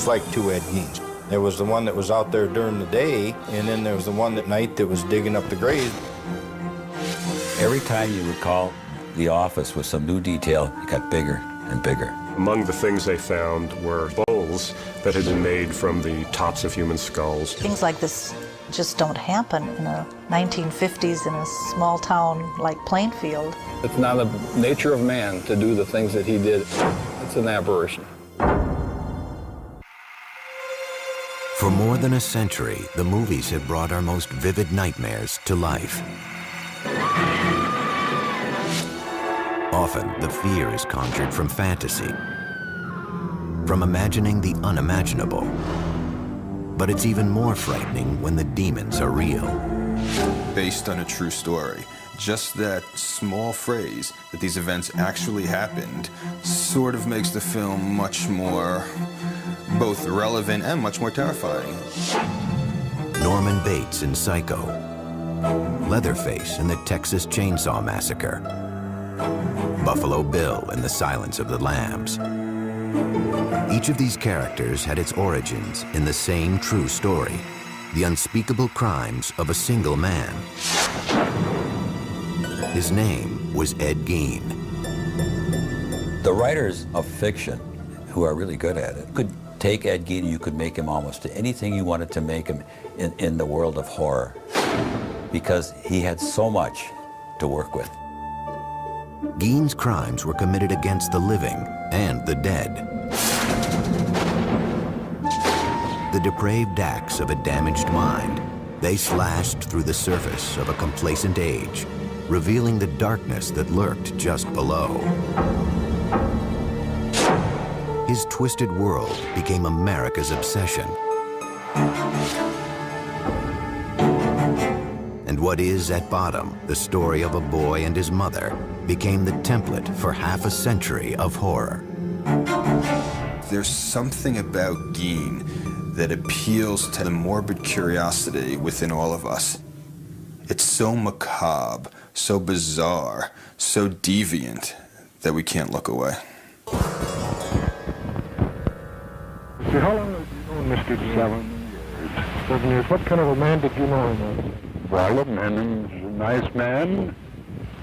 was like two Ed Geins. There was the one that was out there during the day, and then there was the one at night that was digging up the graves. Every time you would call the office with some new detail, it got bigger and bigger. Among the things they found were bowls that had been made from the tops of human skulls. Things like this just don't happen in the 1950s in a small town like Plainfield. It's not the nature of man to do the things that he did. It's an aberration. For more than a century, the movies have brought our most vivid nightmares to life. Often, the fear is conjured from fantasy, from imagining the unimaginable. But it's even more frightening when the demons are real. Based on a true story. Just that small phrase that these events actually happened sort of makes the film much more both relevant and much more terrifying. Norman Bates in Psycho, Leatherface in the Texas Chainsaw Massacre, Buffalo Bill in The Silence of the Lambs. Each of these characters had its origins in the same true story, the unspeakable crimes of a single man. His name was Ed Gein. The writers of fiction, who are really good at it, could take Ed Gein and you could make him almost anything you wanted to make him in the world of horror, because he had so much to work with. Gein's crimes were committed against the living and the dead. The depraved acts of a damaged mind, they slashed through the surface of a complacent age, revealing the darkness that lurked just below. His twisted world became America's obsession. And what is, at bottom, the story of a boy and his mother became the template for half a century of horror. There's something about Gein that appeals to the morbid curiosity within all of us. It's so macabre, so bizarre, so deviant that we can't look away. How long have you known Mr. Gein? 7 years. 7 years. What kind of a man did you know him as? Well, a man, he's a nice man,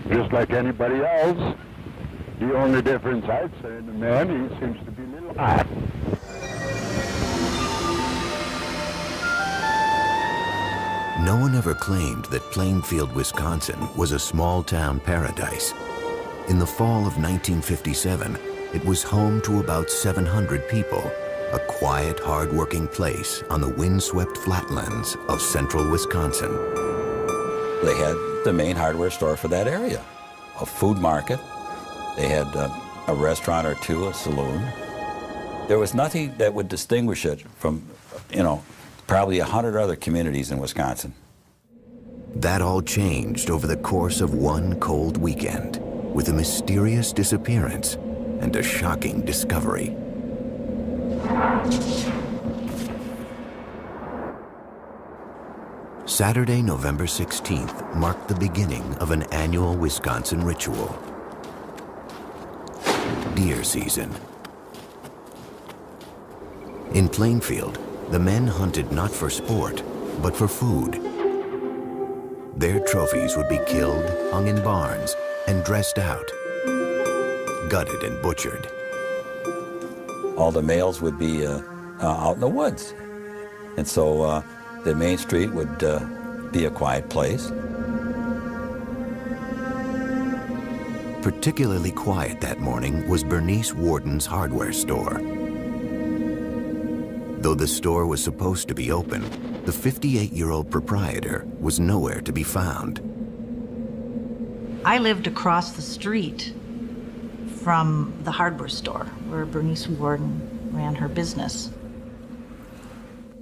just like anybody else. The only difference I'd say in the man, he seems to be a little hot. No one ever claimed that Plainfield, Wisconsin was a small-town paradise. In the fall of 1957, it was home to about 700 people, a quiet, hard-working place on the windswept flatlands of central Wisconsin. They had the main hardware store for that area, a food market. They had a restaurant or two, a saloon. There was nothing that would distinguish it from, probably 100 other communities in Wisconsin. That all changed over the course of one cold weekend, with a mysterious disappearance and a shocking discovery. Saturday, November 16th marked the beginning of an annual Wisconsin ritual. Deer season. In Plainfield, the men hunted not for sport, but for food. Their trophies would be killed, hung in barns, and dressed out, gutted and butchered. All the males would be out in the woods. And so the main street would be a quiet place. Particularly quiet that morning was Bernice Warden's hardware store. Though the store was supposed to be open, the 58-year-old proprietor was nowhere to be found. I lived across the street from the hardware store where Bernice Warden ran her business.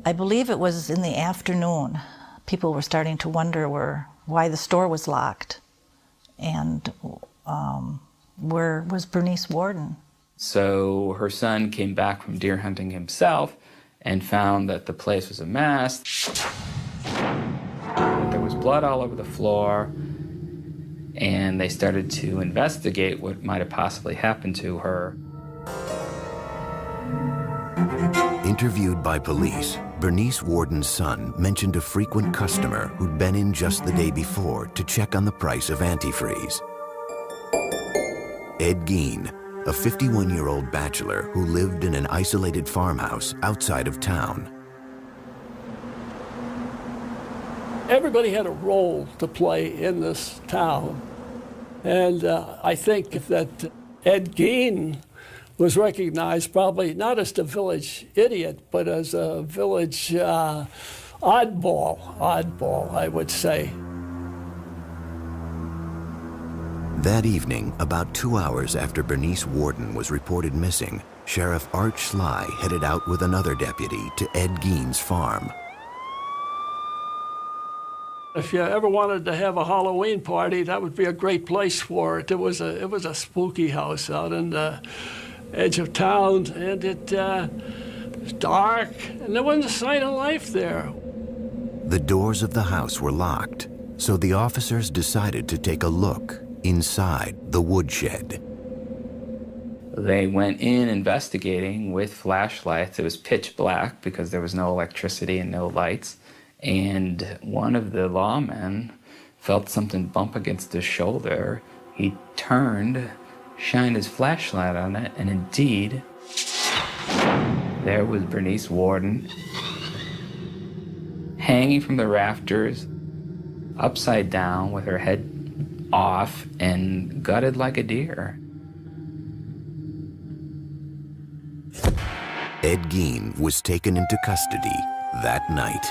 I believe it was in the afternoon. People were starting to wonder why the store was locked and where was Bernice Warden. So her son came back from deer hunting himself and found that the place was a mess. There was blood all over the floor, and they started to investigate what might have possibly happened to her. In Interviewed by police, Bernice Warden's son mentioned a frequent customer who'd been in just the day before to check on the price of antifreeze. Ed Gein, a 51-year-old bachelor who lived in an isolated farmhouse outside of town. Everybody had a role to play in this town. And I think that Ed Gein was recognized probably not as the village idiot, but as a village oddball, I would say. That evening, about 2 hours after Bernice Warden was reported missing, Sheriff Art Sly headed out with another deputy to Ed Gein's farm. If you ever wanted to have a Halloween party, that would be a great place for it. It was a spooky house out in the edge of town, and it was dark, and there wasn't a sign of life there. The doors of the house were locked, so the officers decided to take a look inside the woodshed. They went in investigating with flashlights. It was pitch black because there was no electricity and no lights. And one of the lawmen felt something bump against his shoulder. He turned, shined his flashlight on it, and indeed, there was Bernice Warden hanging from the rafters, upside down with her head off and gutted like a deer. Ed Gein was taken into custody that night.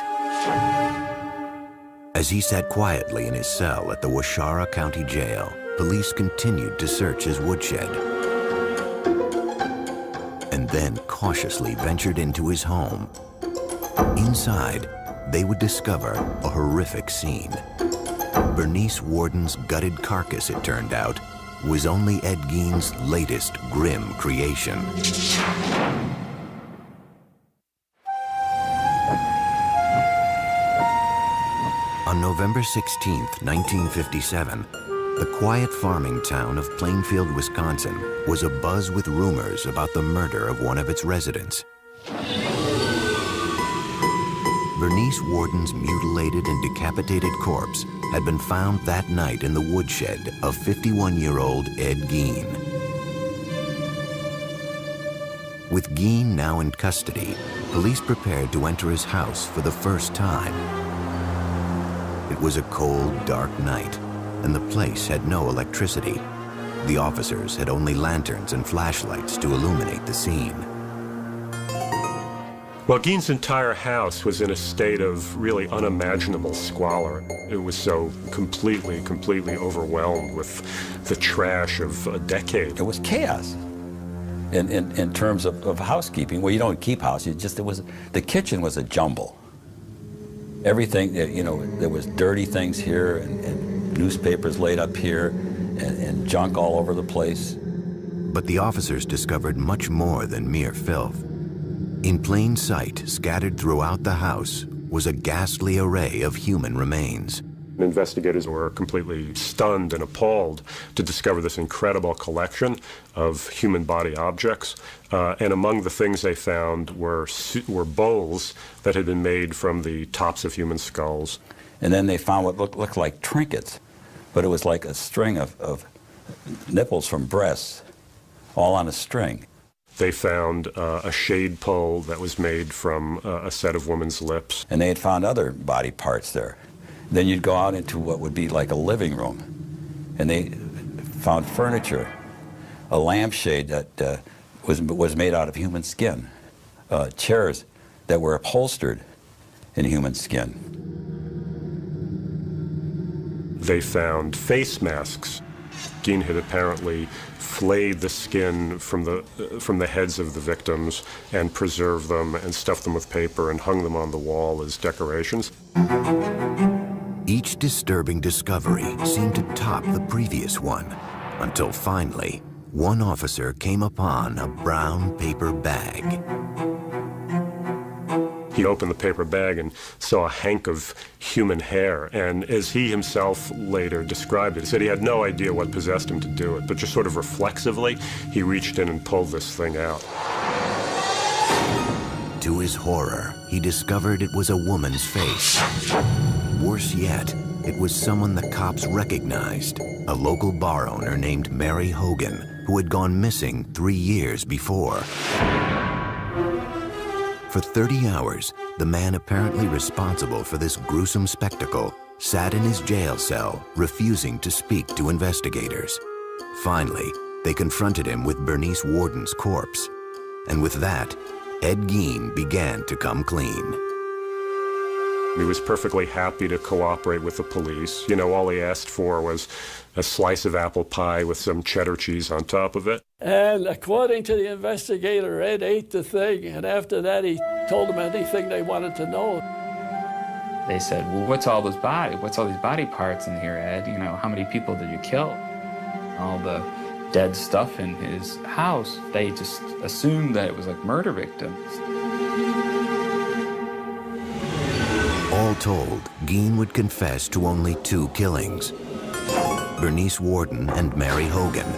As he sat quietly in his cell at the Waushara County Jail, police continued to search his woodshed and then cautiously ventured into his home. Inside, they would discover a horrific scene. Bernice Warden's gutted carcass, it turned out, was only Ed Gein's latest grim creation. On November 16, 1957, the quiet farming town of Plainfield, Wisconsin was abuzz with rumors about the murder of one of its residents. Bernice Warden's mutilated and decapitated corpse had been found that night in the woodshed of 51-year-old Ed Gein. With Gein now in custody, police prepared to enter his house for the first time. It was a cold, dark night, and the place had no electricity. The officers had only lanterns and flashlights to illuminate the scene. Well, Gein's entire house was in a state of really unimaginable squalor. It was so completely overwhelmed with the trash of a decade. It was chaos in terms of housekeeping. Well, you don't keep house, the kitchen was a jumble. Everything, there was dirty things here and newspapers laid up here and junk all over the place. But the officers discovered much more than mere filth. In plain sight, scattered throughout the house, was a ghastly array of human remains. Investigators were completely stunned and appalled to discover this incredible collection of human body objects. And among the things they found were bowls that had been made from the tops of human skulls. And then they found what looked like trinkets, but it was like a string of nipples from breasts, all on a string. They found a shade pole that was made from a set of women's lips. And they had found other body parts there. Then you'd go out into what would be like a living room, and they found furniture, a lampshade that was made out of human skin, chairs that were upholstered in human skin. They found face masks. Gein had apparently flayed the skin from the heads of the victims and preserved them and stuffed them with paper and hung them on the wall as decorations. Each disturbing discovery seemed to top the previous one, until finally, one officer came upon a brown paper bag. He opened the paper bag and saw a hank of human hair, and as he himself later described it, he said he had no idea what possessed him to do it, but just sort of reflexively, he reached in and pulled this thing out. To his horror, he discovered it was a woman's face. Worse yet, it was someone the cops recognized, a local bar owner named Mary Hogan, who had gone missing 3 years before. For 30 hours, the man apparently responsible for this gruesome spectacle sat in his jail cell, refusing to speak to investigators. Finally, they confronted him with Bernice Worden's corpse. And with that, Ed Gein began to come clean. He was perfectly happy to cooperate with the police. You know, all he asked for was a slice of apple pie with some cheddar cheese on top of it. And according to the investigator, Ed ate the thing, and after that he told them anything they wanted to know. They said, well, what's all these body parts in here, Ed? You know, how many people did you kill? All the dead stuff in his house, they just assumed that it was like murder victims. All told, Gein would confess to only 2 killings: Bernice Worden and Mary Hogan.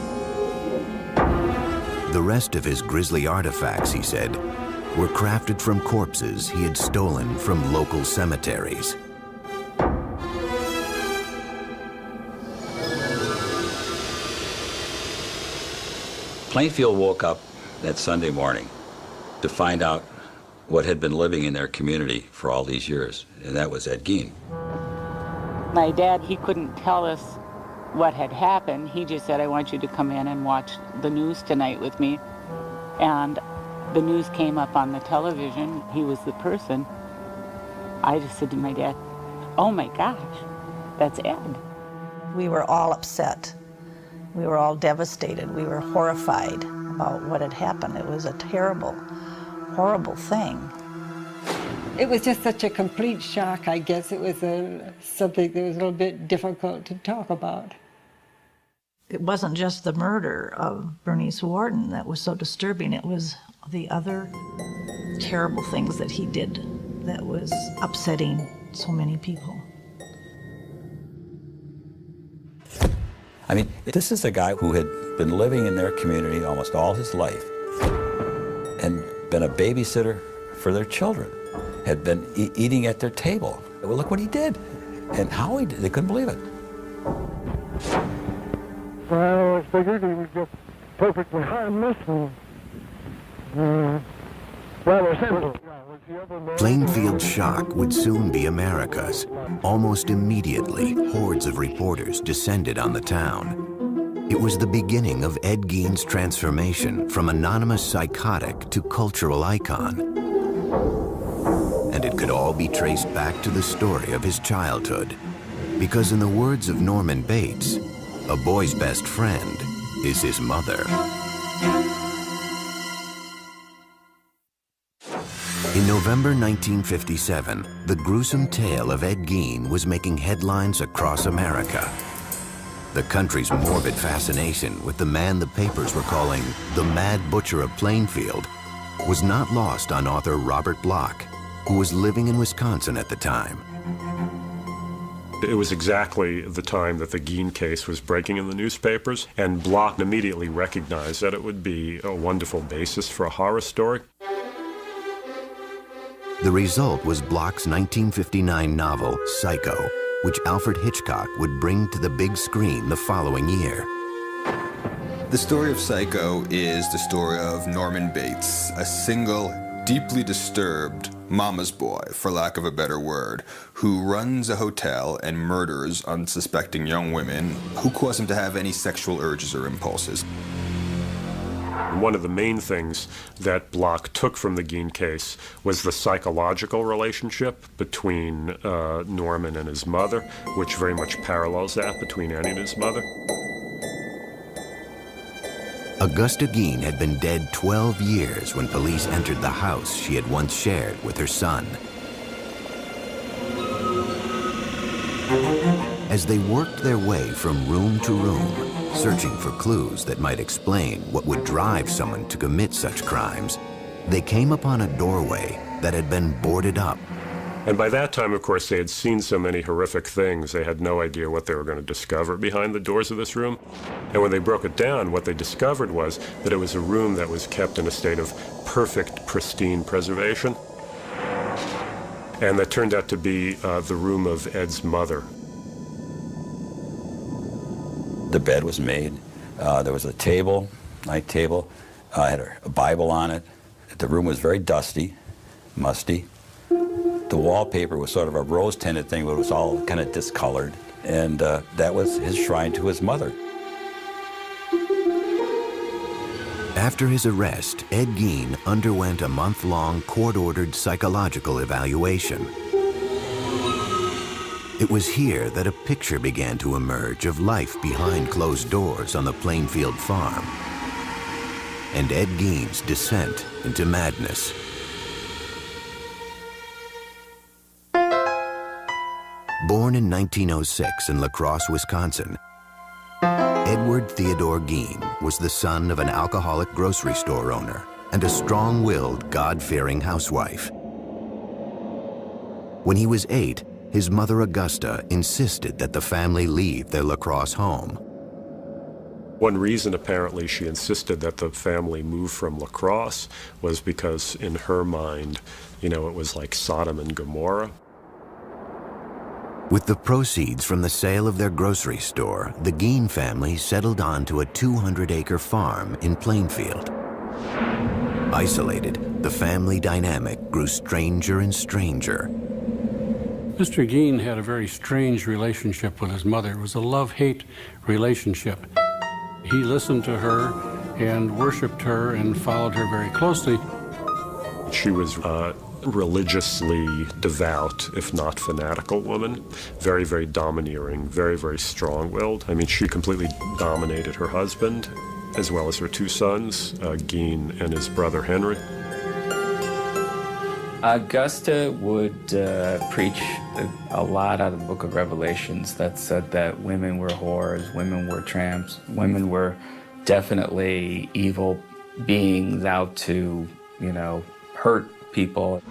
The rest of his grisly artifacts, he said, were crafted from corpses he had stolen from local cemeteries. Plainfield woke up that Sunday morning to find out what had been living in their community for all these years, and that was Ed Gein. My dad, he couldn't tell us what had happened. He just said, I want you to come in and watch the news tonight with me. And the news came up on the television. He was the person. I just said to my dad, oh my gosh, that's Ed. We were all upset. We were all devastated. We were horrified about what had happened. It was a terrible, horrible thing. It was just such a complete shock, I guess. It was something that was a little bit difficult to talk about. It wasn't just the murder of Bernice Worden that was so disturbing. It was the other terrible things that he did that was upsetting so many people. I mean, this is a guy who had been living in their community almost all his life and been a babysitter for their children, had been eating at their table. Well, look what he did and how he did. They couldn't believe it. Well, I figured he was just perfectly harmless and rather simple. Plainfield's shock would soon be America's. Almost immediately, hordes of reporters descended on the town. It was the beginning of Ed Gein's transformation from anonymous psychotic to cultural icon. And it could all be traced back to the story of his childhood. Because in the words of Norman Bates, a boy's best friend is his mother. In November 1957, the gruesome tale of Ed Gein was making headlines across America. The country's morbid fascination with the man the papers were calling the Mad Butcher of Plainfield was not lost on author Robert Bloch, who was living in Wisconsin at the time. It was exactly the time that the Gein case was breaking in the newspapers, and Bloch immediately recognized that it would be a wonderful basis for a horror story. The result was Bloch's 1959 novel, Psycho, which Alfred Hitchcock would bring to the big screen the following year. The story of Psycho is the story of Norman Bates, a single, deeply disturbed mama's boy, for lack of a better word, who runs a hotel and murders unsuspecting young women who cause him to have any sexual urges or impulses. One of the main things that Bloch took from the Gein case was the psychological relationship between Norman and his mother, which very much parallels that between Annie and his mother. Augusta Gein had been dead 12 years when police entered the house she had once shared with her son. As they worked their way from room to room, searching for clues that might explain what would drive someone to commit such crimes, they came upon a doorway that had been boarded up. And by that time, of course, they had seen so many horrific things, they had no idea what they were going to discover behind the doors of this room. And when they broke it down, what they discovered was that it was a room that was kept in a state of perfect, pristine preservation. And that turned out to be the room of Ed's mother. The bed was made. There was a table, night table. Had a Bible on it. The room was very dusty, musty. The wallpaper was sort of a rose-tinted thing, but it was all kind of discolored. And that was his shrine to his mother. After his arrest, Ed Gein underwent a month-long court-ordered psychological evaluation. It was here that a picture began to emerge of life behind closed doors on the Plainfield farm, and Ed Gein's descent into madness. Born in 1906 in La Crosse, Wisconsin, Edward Theodore Gein was the son of an alcoholic grocery store owner and a strong-willed, God-fearing housewife. When he was 8, his mother Augusta insisted that the family leave their La Crosse home. One reason, apparently, she insisted that the family move from La Crosse was because, in her mind, it was like Sodom and Gomorrah. With the proceeds from the sale of their grocery store, the Gein family settled onto a 200-acre farm in Plainfield. Isolated, the family dynamic grew stranger and stranger. Mr. Gein had a very strange relationship with his mother. It was a love-hate relationship. He listened to her and worshipped her and followed her very closely. She was religiously devout, if not fanatical woman. Very, very domineering, very, very strong-willed. I mean, she completely dominated her husband, as well as her 2 sons, Gein and his brother Henry. Augusta would preach a lot out of the book of Revelations that said that women were whores, women were tramps, women were definitely evil beings out to, hurt people.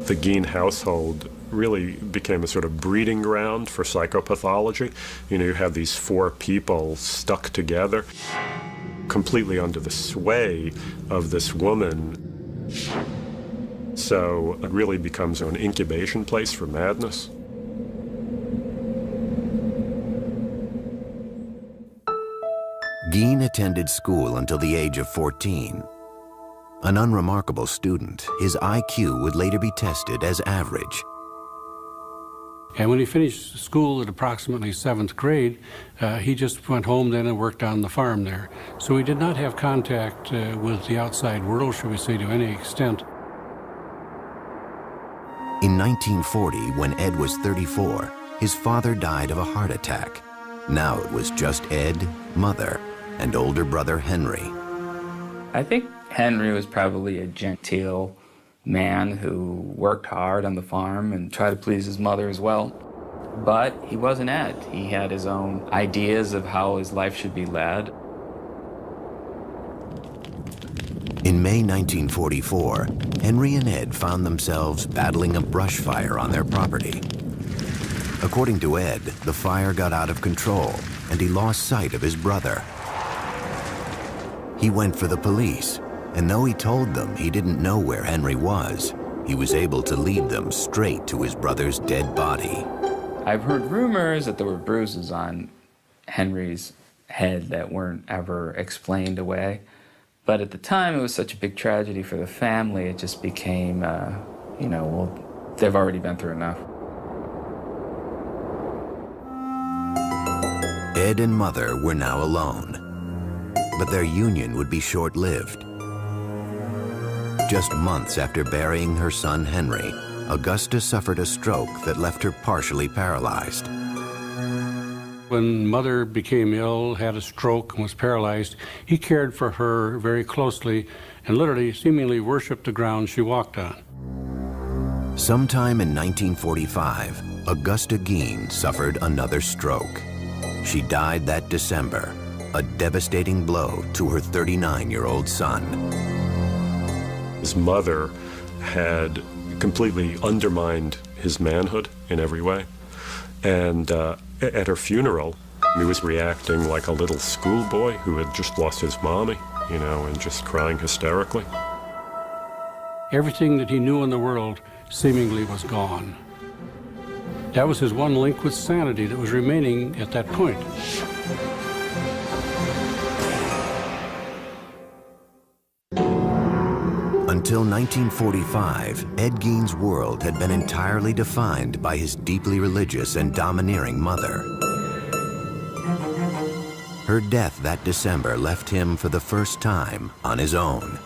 The Gein household really became a sort of breeding ground for psychopathology. You have these 4 people stuck together, completely under the sway of this woman. So it really becomes an incubation place for madness. Gein attended school until the age of 14. An unremarkable student, his IQ would later be tested as average. And when he finished school at approximately 7th grade, he just went home then and worked on the farm there. So he did not have contact with the outside world, shall we say, to any extent. In 1940, when Ed was 34, his father died of a heart attack. Now it was just Ed, mother, and older brother Henry. I think Henry was probably a genteel man who worked hard on the farm and tried to please his mother as well. But he wasn't Ed. He had his own ideas of how his life should be led. In May 1944, Henry and Ed found themselves battling a brush fire on their property. According to Ed, the fire got out of control and he lost sight of his brother. He went for the police, and though he told them he didn't know where Henry was, he was able to lead them straight to his brother's dead body. I've heard rumors that there were bruises on Henry's head that weren't ever explained away. But at the time, it was such a big tragedy for the family, it just became, well, they've already been through enough. Ed and Mother were now alone, but their union would be short-lived. Just months after burying her son Henry, Augusta suffered a stroke that left her partially paralyzed. When Mother became ill, had a stroke, and was paralyzed, he cared for her very closely and literally, seemingly worshipped the ground she walked on. Sometime in 1945, Augusta Gein suffered another stroke. She died that December, a devastating blow to her 39-year-old son. His mother had completely undermined his manhood in every way. And at her funeral, he was reacting like a little schoolboy who had just lost his mommy, you know, and just crying hysterically. Everything that he knew in the world seemingly was gone. That was his one link with sanity that was remaining at that point. Until 1945, Ed Gein's world had been entirely defined by his deeply religious and domineering mother. Her death that December left him for the first time on his own.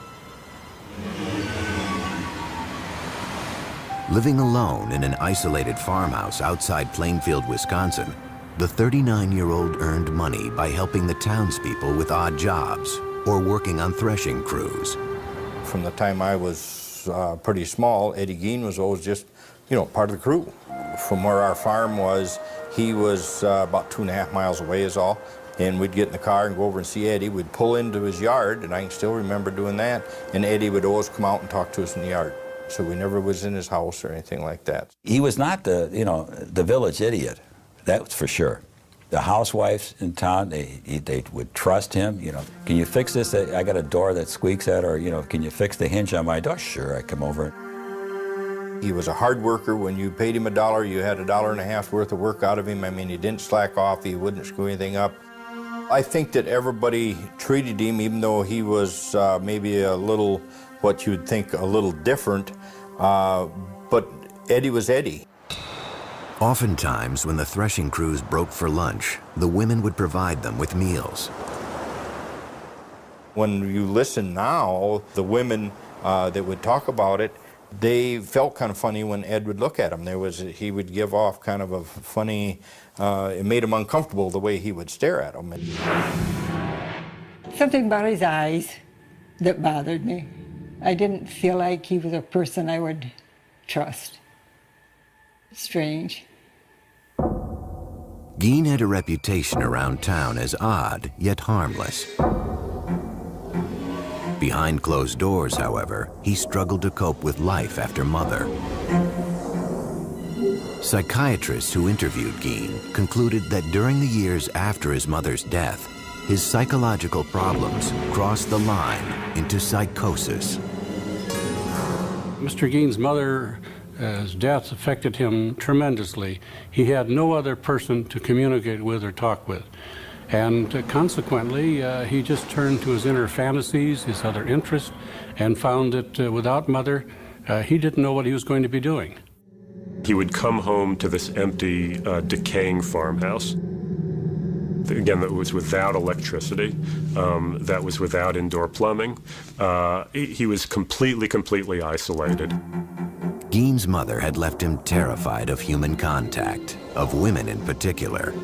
Living alone in an isolated farmhouse outside Plainfield, Wisconsin, the 39-year-old earned money by helping the townspeople with odd jobs or working on threshing crews. From the time I was pretty small, Eddie Gein was always just, you know, part of the crew. From where our farm was, he was about 2.5 miles away is all. And we'd get in the car and go over and see Eddie. We'd pull into his yard, and I can still remember doing that. And Eddie would always come out and talk to us in the yard. So we never was in his house or anything like that. He was not the, you know, the village idiot. That's for sure. The housewives in town, they would trust him. You know, can you fix this? I got a door that squeaks at, or, you know, can you fix the hinge on my door? Sure, I come over. He was a hard worker. When you paid him $1, you had $1.50 worth of work out of him. I mean, he didn't slack off. He wouldn't screw anything up. I think that everybody treated him, even though he was maybe a little, what you would think, a little different, but Eddie was Eddie. Oftentimes, when the threshing crews broke for lunch, the women would provide them with meals. When you listen now, the women that would talk about it, they felt kind of funny when Ed would look at them. He would give off kind of a funny, it made him uncomfortable the way he would stare at them. Something about his eyes that bothered me. I didn't feel like he was a person I would trust. Strange. Gein had a reputation around town as odd, yet harmless. Behind closed doors, however, he struggled to cope with life after Mother. Psychiatrists who interviewed Gein concluded that during the years after his mother's death, his psychological problems crossed the line into psychosis. Mr. Gein's mother's death affected him tremendously. He had no other person to communicate with or talk with. And consequently, he just turned to his inner fantasies, his other interests, and found that without Mother, he didn't know what he was going to be doing. He would come home to this empty, decaying farmhouse. Again, that was without electricity, that was without indoor plumbing. He was completely isolated. Gein's mother had left him terrified of human contact, of women in particular.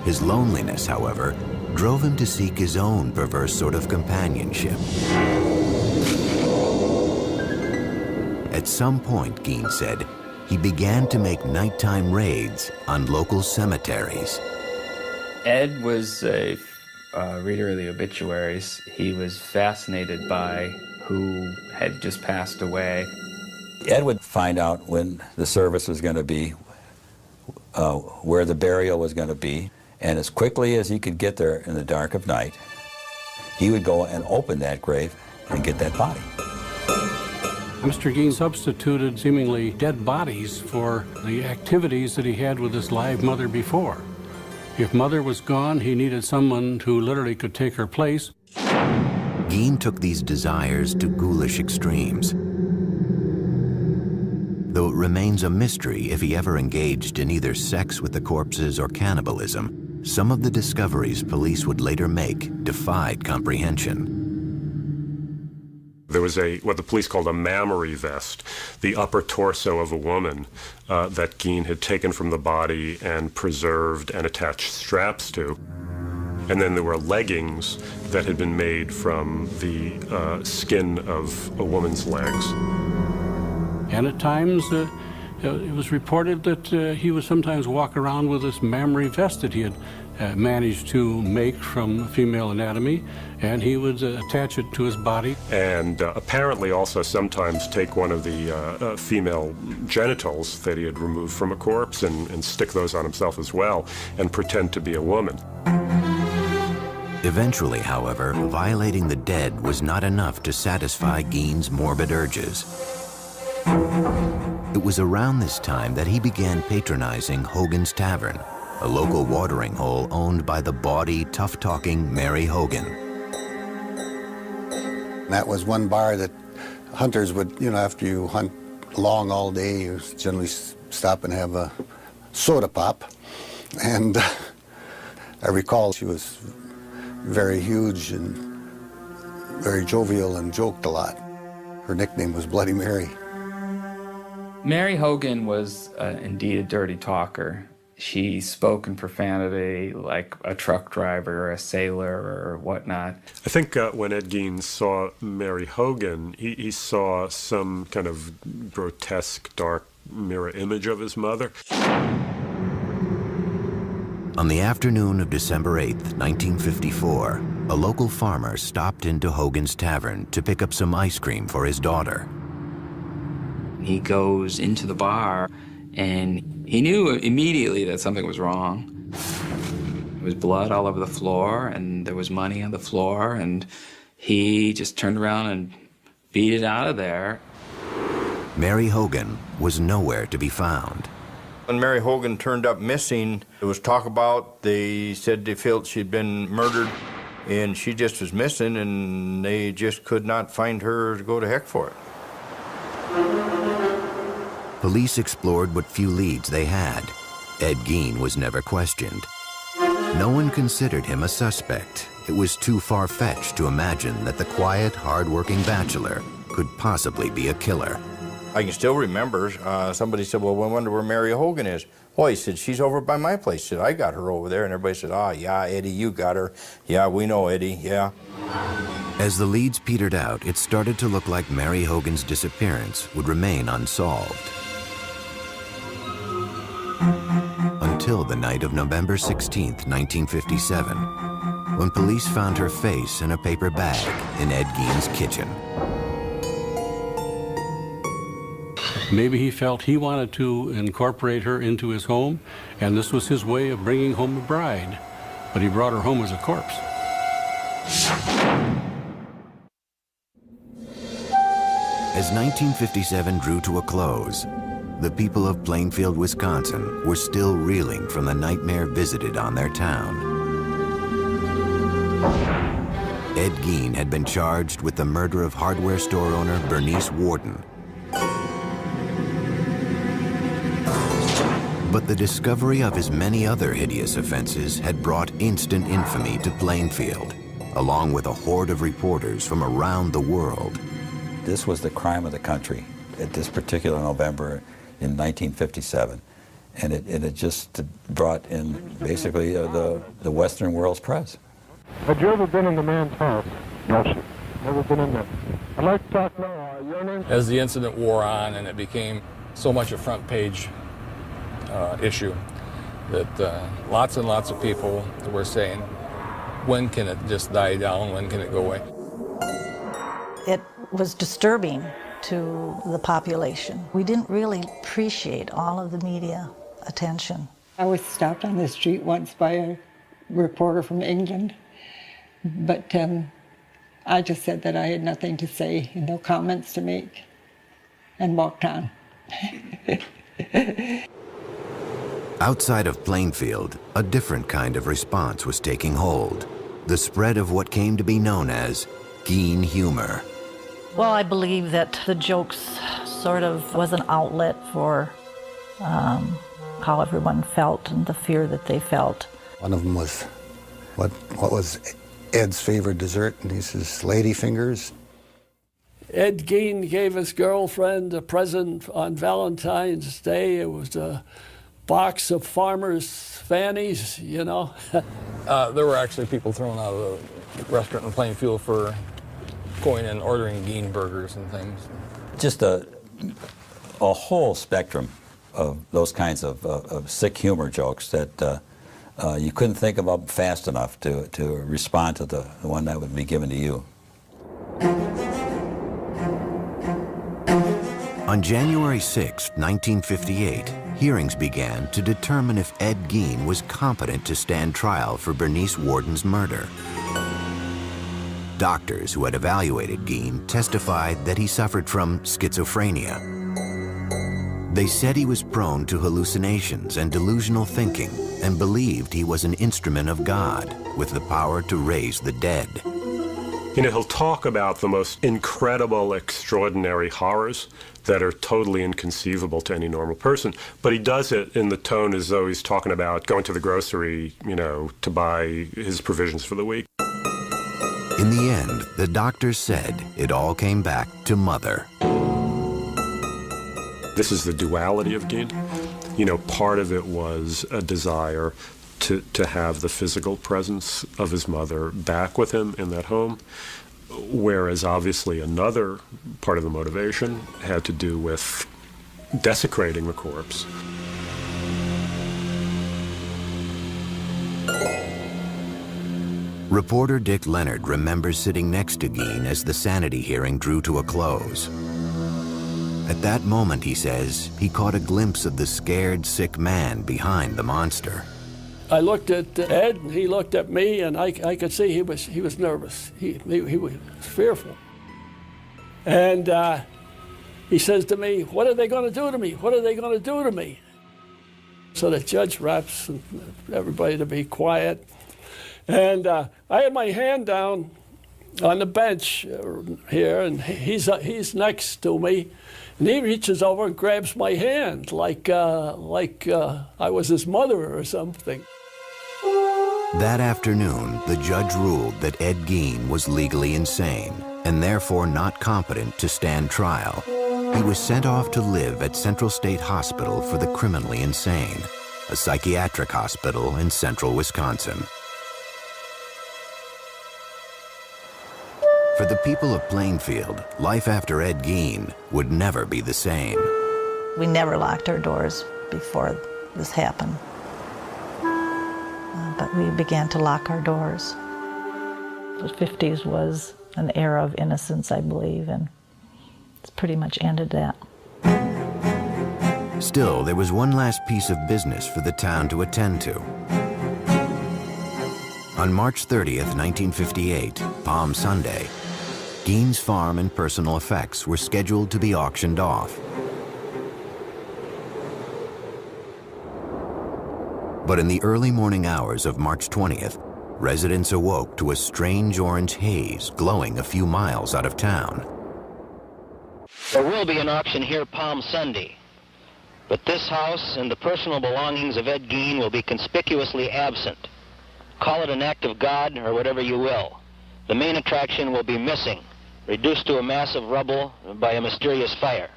His loneliness, however, drove him to seek his own perverse sort of companionship. At some point, Gein said, he began to make nighttime raids on local cemeteries. Ed was a reader of the obituaries. He was fascinated by who had just passed away. Ed would find out when the service was going to be, where the burial was going to be, and as quickly as he could get there in the dark of night, he would go and open that grave and get that body. Mr. Gein substituted seemingly dead bodies for the activities that he had with his live mother before. If Mother was gone, he needed someone who literally could take her place. Gein took these desires to ghoulish extremes. Though it remains a mystery if he ever engaged in either sex with the corpses or cannibalism, some of the discoveries police would later make defied comprehension. There was what the police called a mammary vest, the upper torso of a woman that Gein had taken from the body and preserved and attached straps to. And then there were leggings that had been made from the skin of a woman's legs. And at times, it was reported that he would sometimes walk around with this mammary vest that he had managed to make from female anatomy, and he would attach it to his body. And apparently also sometimes take one of the female genitals that he had removed from a corpse and stick those on himself as well and pretend to be a woman. Eventually, however, violating the dead was not enough to satisfy Gein's morbid urges. It was around this time that he began patronizing Hogan's Tavern, a local watering hole owned by the bawdy, tough-talking Mary Hogan. That was one bar that hunters would, after you hunt long all day, you generally stop and have a soda pop. And I recall she was very huge and very jovial and joked a lot. Her nickname was Bloody Mary. Mary Hogan was indeed a dirty talker. She spoke in profanity like a truck driver or a sailor or whatnot. I think when Ed Gein saw Mary Hogan, he saw some kind of grotesque, dark mirror image of his mother. On the afternoon of December 8th, 1954, a local farmer stopped into Hogan's Tavern to pick up some ice cream for his daughter. He goes into the bar, and he knew immediately that something was wrong. There was blood all over the floor, and there was money on the floor, and he just turned around and beat it out of there. Mary Hogan was nowhere to be found. When Mary Hogan turned up missing, there was talk about, they said they felt she'd been murdered, and she just was missing, and they just could not find her to go to heck for it. Police explored what few leads they had. Ed Gein was never questioned. No one considered him a suspect. It was too far-fetched to imagine that the quiet, hard-working bachelor could possibly be a killer. I can still remember, somebody said, well, I wonder where Mary Hogan is. Well, he said, she's over by my place. He said, I got her over there. And everybody said, oh, yeah, Eddie, you got her. Yeah, we know Eddie, yeah. As the leads petered out, it started to look like Mary Hogan's disappearance would remain unsolved. Until the night of November 16th, 1957, when police found her face in a paper bag in Ed Gein's kitchen. Maybe he felt he wanted to incorporate her into his home, and this was his way of bringing home a bride. But he brought her home as a corpse. As 1957 drew to a close, the people of Plainfield, Wisconsin were still reeling from the nightmare visited on their town. Ed Gein had been charged with the murder of hardware store owner Bernice Warden. But the discovery of his many other hideous offenses had brought instant infamy to Plainfield, along with a horde of reporters from around the world. This was the crime of the country at this particular November in 1957. And it just brought in basically the Western world's press. Had you ever been in the man's house? No, sir. Never been in there. I'd like to talk now. Your name? As the incident wore on and it became so much a front page issue that lots and lots of people were saying, when can it just die down? When can it go away? It was disturbing to the population. We didn't really appreciate all of the media attention. I was stopped on the street once by a reporter from England, but I just said that I had nothing to say and no comments to make and walked on. Outside of Plainfield, a different kind of response was taking hold. The spread of what came to be known as Gein humor. Well, I believe that the jokes sort of was an outlet for how everyone felt and the fear that they felt. One of them was, what was Ed's favorite dessert? And he says, lady fingers. Ed Gein gave his girlfriend a present on Valentine's Day. It was a box of farmers' fannies, you know. There were actually people thrown out of the restaurant in Plainfield for going and ordering Gein burgers and things. Just a whole spectrum of those kinds of sick humor jokes that You couldn't think of them fast enough to respond to the one that would be given to you. On January 6, 1958, hearings began to determine if Ed Gein was competent to stand trial for Bernice Worden's murder. Doctors who had evaluated Gein testified that he suffered from schizophrenia. They said he was prone to hallucinations and delusional thinking and believed he was an instrument of God with the power to raise the dead. You know, he'll talk about the most incredible, extraordinary horrors that are totally inconceivable to any normal person, but he does it in the tone as though he's talking about going to the grocery, you know, to buy his provisions for the week. In the end, the doctors said it all came back to Mother. This is the duality of Gein. You know, part of it was a desire to have the physical presence of his mother back with him in that home, whereas obviously another part of the motivation had to do with desecrating the corpse. Reporter Dick Leonard remembers sitting next to Gein as the sanity hearing drew to a close. At that moment, he says, he caught a glimpse of the scared, sick man behind the monster. I looked at Ed, and he looked at me, and I could see he was nervous. He was fearful. And he says to me, "What are they going to do to me? What are they going to do to me?" So the judge raps everybody to be quiet. And I had my hand down on the bench here, and he's next to me, and he reaches over and grabs my hand like I was his mother or something. That afternoon, the judge ruled that Ed Gein was legally insane and therefore not competent to stand trial. He was sent off to live at Central State Hospital for the Criminally Insane, a psychiatric hospital in central Wisconsin. For the people of Plainfield, life after Ed Gein would never be the same. We never locked our doors before this happened. But we began to lock our doors. The 50s was an era of innocence, I believe, and it's pretty much ended that. Still, there was one last piece of business for the town to attend to. On March 30th, 1958, Palm Sunday, Gein's farm and personal effects were scheduled to be auctioned off. But in the early morning hours of March 20th, residents awoke to a strange orange haze glowing a few miles out of town. There will be an auction here Palm Sunday, but this house and the personal belongings of Ed Gein will be conspicuously absent. Call it an act of God or whatever you will. The main attraction will be missing, reduced to a mass of rubble by a mysterious fire.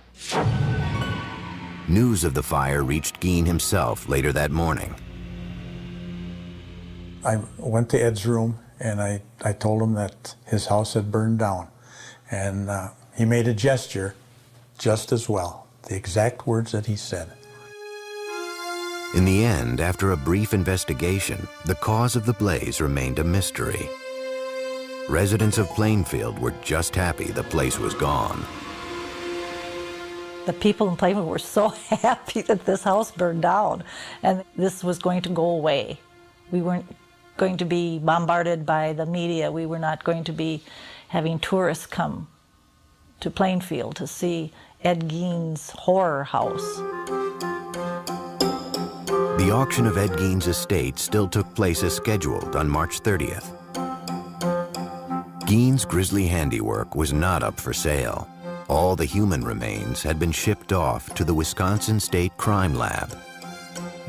News of the fire reached Gein himself later that morning. I went to Ed's room and I told him that his house had burned down. And he made a gesture just as well, the exact words that he said. In the end, after a brief investigation, the cause of the blaze remained a mystery. Residents of Plainfield were just happy the place was gone. The people in Plainfield were so happy that this house burned down and this was going to go away. We weren't going to be bombarded by the media. We were not going to be having tourists come to Plainfield to see Ed Gein's horror house. The auction of Ed Gein's estate still took place as scheduled on March 30th. Gein's grisly handiwork was not up for sale. All the human remains had been shipped off to the Wisconsin State Crime Lab.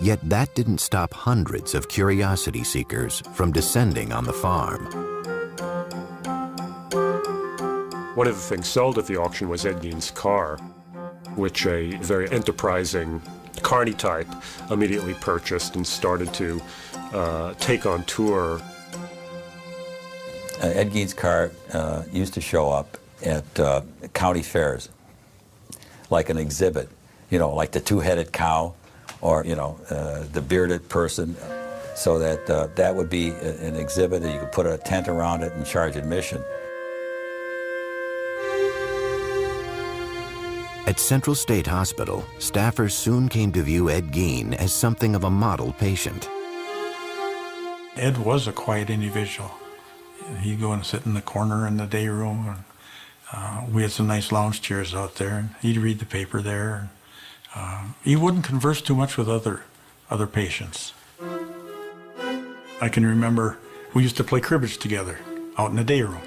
Yet that didn't stop hundreds of curiosity seekers from descending on the farm. One of the things sold at the auction was Ed Gein's car, which a very enterprising carny type immediately purchased and started to take on tour. Ed Gein's car used to show up at county fairs, like an exhibit, you know, like the two-headed cow or, you know, the bearded person. so that that would be an exhibit that you could put a tent around it and charge admission. At Central State Hospital, staffers soon came to view Ed Gein as something of a model patient. Ed was a quiet individual. He'd go and sit in the corner in the day room. And, we had some nice lounge chairs out there, and he'd read the paper there. He wouldn't converse too much with other patients. I can remember we used to play cribbage together out in the day room.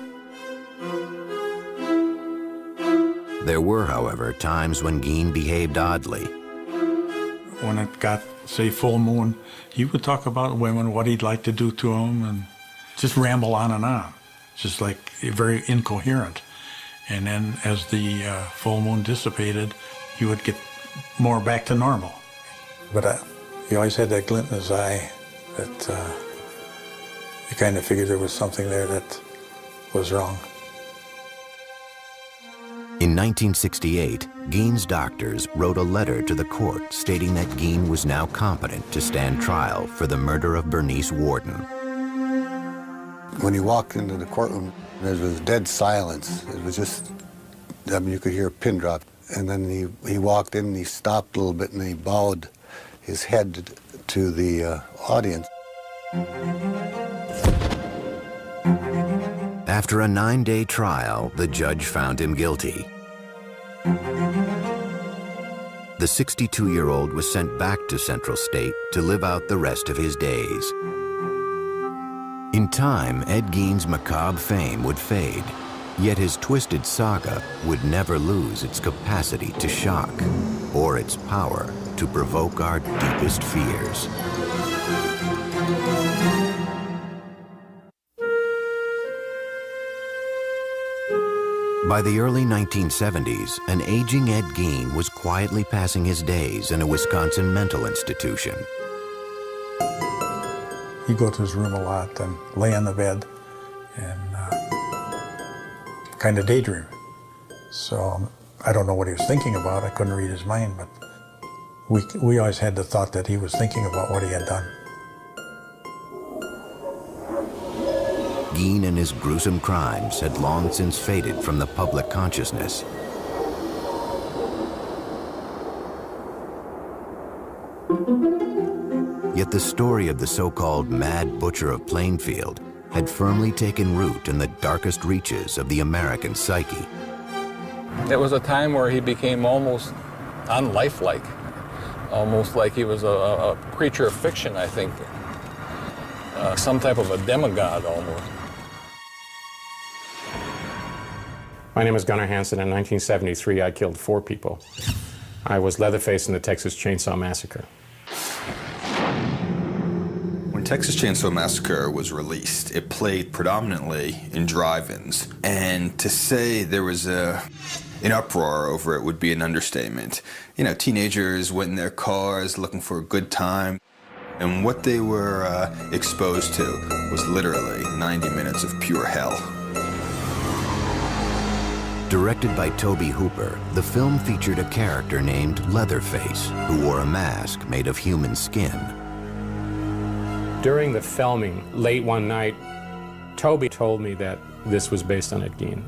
There were, however, times when Gein behaved oddly. When it got, say, full moon, he would talk about women, what he'd like to do to them, and just ramble on and on. Just like very incoherent. And then as the full moon dissipated, he would get more back to normal. But he always had that glint in his eye that you kind of figured there was something there that was wrong. In 1968, Gein's doctors wrote a letter to the court stating that Gein was now competent to stand trial for the murder of Bernice Worden. When he walked into the courtroom, there was dead silence. It was just, I mean, you could hear a pin drop. And then he walked in and he stopped a little bit and he bowed his head to the audience. After a 9-day trial, the judge found him guilty. The 62-year-old was sent back to Central State to live out the rest of his days. In time, Ed Gein's macabre fame would fade, yet his twisted saga would never lose its capacity to shock or its power to provoke our deepest fears. By the early 1970s, an aging Ed Gein was quietly passing his days in a Wisconsin mental institution. He'd go to his room a lot and lay on the bed and kind of daydream. So I don't know what he was thinking about. I couldn't read his mind, but we always had the thought that he was thinking about what he had done. Gein and his gruesome crimes had long since faded from the public consciousness. Yet the story of the so-called Mad Butcher of Plainfield had firmly taken root in the darkest reaches of the American psyche. It was a time where he became almost unlifelike, almost like he was a creature of fiction, I think. Some type of a demigod, almost. My name is Gunnar Hansen. In 1973, I killed 4 people. I was Leatherface in the Texas Chainsaw Massacre. When Texas Chainsaw Massacre was released, it played predominantly in drive-ins. And to say there was an uproar over it would be an understatement. You know, teenagers went in their cars looking for a good time. And what they were exposed to was literally 90 minutes of pure hell. Directed by Tobe Hooper, the film featured a character named Leatherface, who wore a mask made of human skin. During the filming, late one night, Tobe told me that this was based on Ed Gein,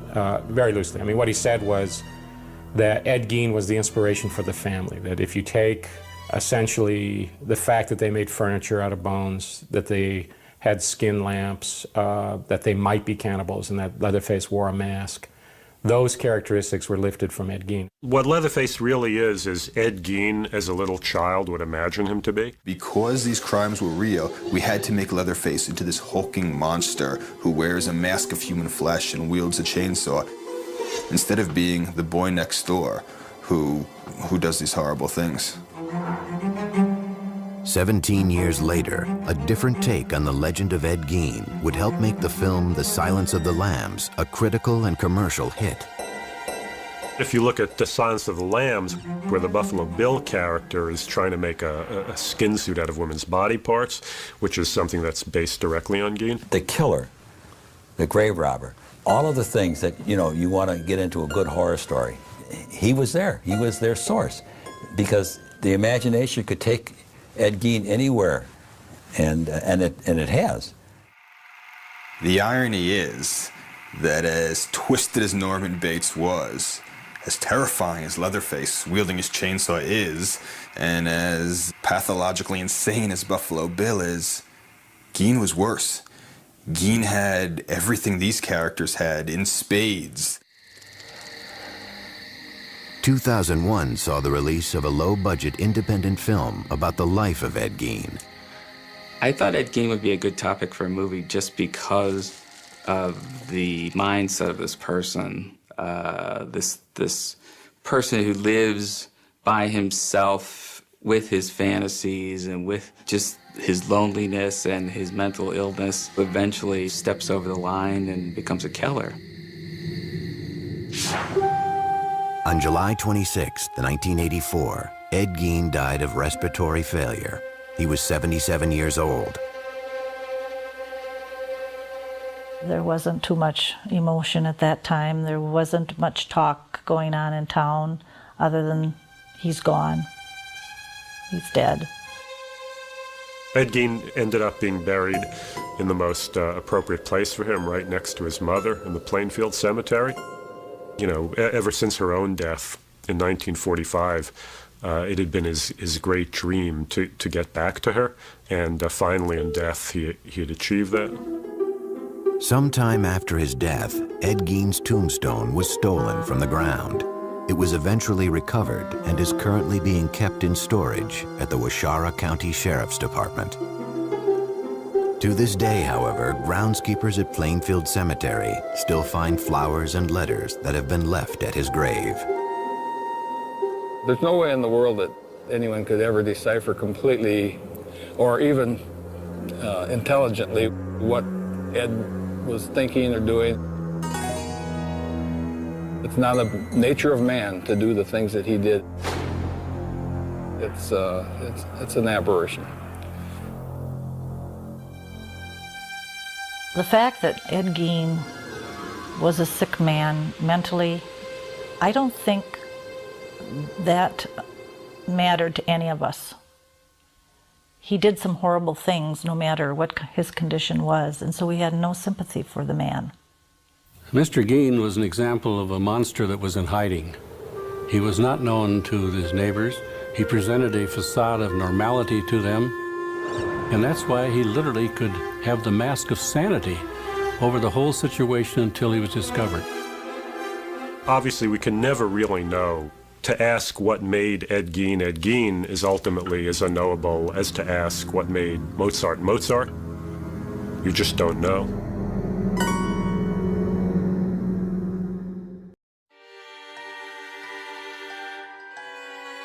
very loosely. I mean, what he said was that Ed Gein was the inspiration for the family, that if you take essentially the fact that they made furniture out of bones, that they had skin lamps, that they might be cannibals, and that Leatherface wore a mask, those characteristics were lifted from Ed Gein. What Leatherface really is Ed Gein as a little child would imagine him to be. Because these crimes were real, we had to make Leatherface into this hulking monster who wears a mask of human flesh and wields a chainsaw, instead of being the boy next door who does these horrible things. 17 years later, a different take on the legend of Ed Gein would help make the film The Silence of the Lambs a critical and commercial hit. If you look at The Silence of the Lambs, where the Buffalo Bill character is trying to make a skin suit out of women's body parts, which is something that's based directly on Gein. The killer, the grave robber, all of the things that, you know, you want to get into a good horror story, he was there. He was their source. Because the imagination could take Ed Gein anywhere And it has. The irony is that as twisted as Norman Bates was, as terrifying as Leatherface wielding his chainsaw is, and as pathologically insane as Buffalo Bill is, Gein was worse. Gein had everything these characters had in spades. 2001 saw the release of a low-budget independent film about the life of Ed Gein. I thought Ed Gein would be a good topic for a movie just because of the mindset of this person. This person who lives by himself with his fantasies and with just his loneliness and his mental illness, eventually steps over the line and becomes a killer. On July 26, 1984, Ed Gein died of respiratory failure. He was 77 years old. There wasn't too much emotion at that time. There wasn't much talk going on in town other than he's gone. He's dead. Ed Gein ended up being buried in the most appropriate place for him, right next to his mother in the Plainfield Cemetery. You know, ever since her own death in 1945, it had been his great dream to get back to her, and finally in death he had achieved that. Sometime after his death, Ed Gein's tombstone was stolen from the ground. It was eventually recovered and is currently being kept in storage at the Waushara County Sheriff's Department. To this day, however, groundskeepers at Plainfield Cemetery still find flowers and letters that have been left at his grave. There's no way in the world that anyone could ever decipher completely or even intelligently what Ed was thinking or doing. It's not the nature of man to do the things that he did. It's an aberration. The fact that Ed Gein was a sick man mentally, I don't think that mattered to any of us. He did some horrible things no matter what his condition was, and so we had no sympathy for the man. Mr. Gein was an example of a monster that was in hiding. He was not known to his neighbors. He presented a facade of normality to them, and that's why he literally could have the mask of sanity over the whole situation until he was discovered. Obviously, we can never really know. To ask what made Ed Gein is ultimately as unknowable as to ask what made Mozart Mozart. You just don't know.